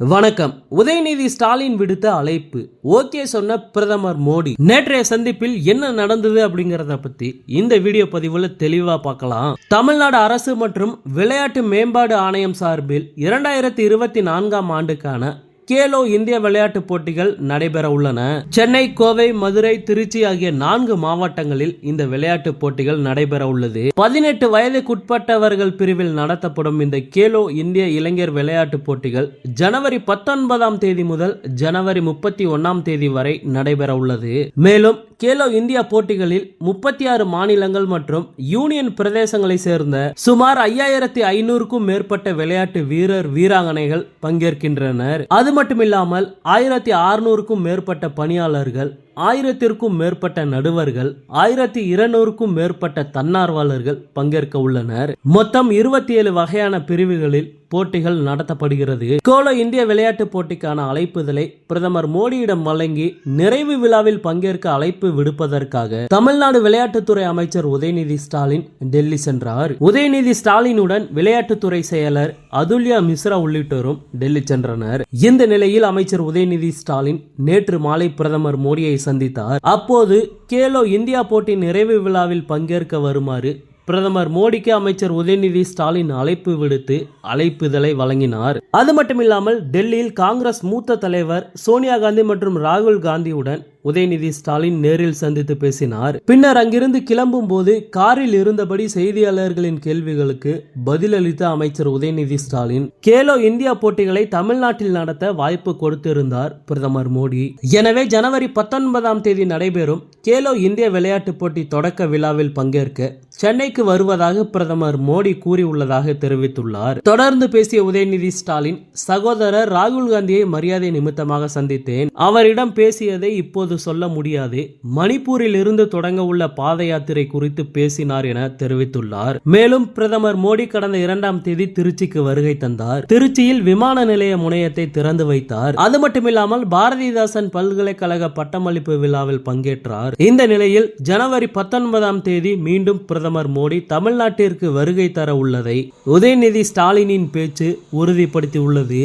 வணக்கம். உதயநிதி ஸ்டாலின் விடுத்த அழைப்பு ஓகே சொன்ன பிரதமர் மோடி. நேற்றைய சந்திப்பில் என்ன நடந்தது அப்படிங்கறத பத்தி இந்த வீடியோ பதிவுல தெளிவா பார்க்கலாம். தமிழ்நாடு அரசு மற்றும் விளையாட்டு மேம்பாடு ஆணையம் சார்பில் 2024ஆம் ஆண்டுக்கான கேலோ இந்திய விளையாட்டு போட்டிகள் நடைபெற உள்ளன. சென்னை, கோவை, மதுரை, திருச்சி ஆகிய 4 மாவட்டங்களில் இந்த விளையாட்டு போட்டிகள் நடைபெற உள்ளது. 18 வயதுக்குட்பட்டவர்கள் பிரிவில் நடத்தப்படும் இந்த கேலோ இந்திய இளைஞர் விளையாட்டு போட்டிகள் ஜனவரி 19ஆம் தேதி முதல் ஜனவரி 31ஆம் தேதி வரை நடைபெற உள்ளது. மேலும் கேலோ இந்தியா போட்டிகளில் 36 மாநிலங்கள் மற்றும் யூனியன் பிரதேசங்களை சேர்ந்த சுமார் 5500க்கும் மேற்பட்ட விளையாட்டு வீரர் வீராங்கனைகள் பங்கேற்கின்றனர். அது மட்டுமில்லாமல் 1600க்கும் மேற்பட்ட பணியாளர்கள், 1000க்கும் மேற்பட்ட நடுவர்கள், 1200க்கும் மேற்பட்ட தன்னார்வலர்கள் பங்கேற்க உள்ளனர். மொத்தம் 27 வகையான பிரிவுகளில் போட்டிகள் நடத்தப்படுகிறது. கேலோ இந்திய விளையாட்டு போட்டிக்கான அழைப்புதலை பிரதமர் மோடியிடம் வழங்கி நிறைவு விழாவில் பங்கேற்க அழைப்பு விடுப்பதற்காக தமிழ்நாடு விளையாட்டுத்துறை அமைச்சர் உதயநிதி ஸ்டாலின் டெல்லி சென்றார். உதயநிதி ஸ்டாலினுடன் விளையாட்டுத்துறை செயலர் அதுல்யா மிஸ்ரா உள்ளிட்டோரும் டெல்லி சென்றனர். இந்த நிலையில் அமைச்சர் உதயநிதி ஸ்டாலின் நேற்று மாலை பிரதமர் மோடியை சந்தித்தார். அப்போது கேலோ இந்தியா போட்டி நிறைவு விழாவில் பங்கேற்க வருமாறு பிரதமர் மோடிக்கு அமைச்சர் உதயநிதி ஸ்டாலின் அழைப்பு விடுத்து அழைப்புதலை வழங்கினார். அது மட்டுமில்லாமல் டெல்லியில் காங்கிரஸ் மூத்த தலைவர் சோனியா காந்தி மற்றும் ராகுல் காந்தியுடன் உதயநிதி ஸ்டாலின் நேரில் சந்தித்து பேசினார். பின்னர் அங்கிருந்து கிளம்பும் போது காரில் இருந்தபடி செய்தியாளர்களின் கேள்விகளுக்கு பதிலளித்த அமைச்சர் உதயநிதி ஸ்டாலின் கேலோ இந்தியா போட்டிகளை தமிழ்நாட்டில் நடத்த வாய்ப்பு கொடுத்திருந்தார் பிரதமர் மோடி. எனவே ஜனவரி 19ஆம் தேதி நடைபெறும் கேலோ இந்திய விளையாட்டு போட்டி தொடக்க விழாவில் பங்கேற்க சென்னைக்கு வருவதாக பிரதமர் மோடி கூறியுள்ளதாக தெரிவித்துள்ளார். தொடர்ந்து பேசிய உதயநிதி ஸ்டாலின், சகோதரர் ராகுல் காந்தியை மரியாதை நிமித்தமாக சந்தித்தேன். அவரிடம் பேசியதை இப்போது சொல்ல முடியாது. மணிப்பூரில் இருந்து தொடங்க உள்ள பாத யாத்திரை குறித்து பேசினார் என தெரிவித்துள்ளார். மேலும் பிரதமர் மோடி கடந்த 2ஆம் தேதி திருச்சிக்கு வருகை தந்தார். திருச்சியில் விமான நிலைய முனையத்தை திறந்து வைத்தார். அது மட்டுமில்லாமல் பாரதிதாசன் பல்கலைக்கழக பட்டமளிப்பு விழாவில் பங்கேற்றார். இந்த நிலையில் ஜனவரி 19ஆம் தேதி மீண்டும் பிரதமர் மோடி தமிழ்நாட்டிற்கு வருகை தர உள்ளதை உதயநிதி ஸ்டாலினின் பேச்சு உறுதிப்படுத்தி உள்ளது.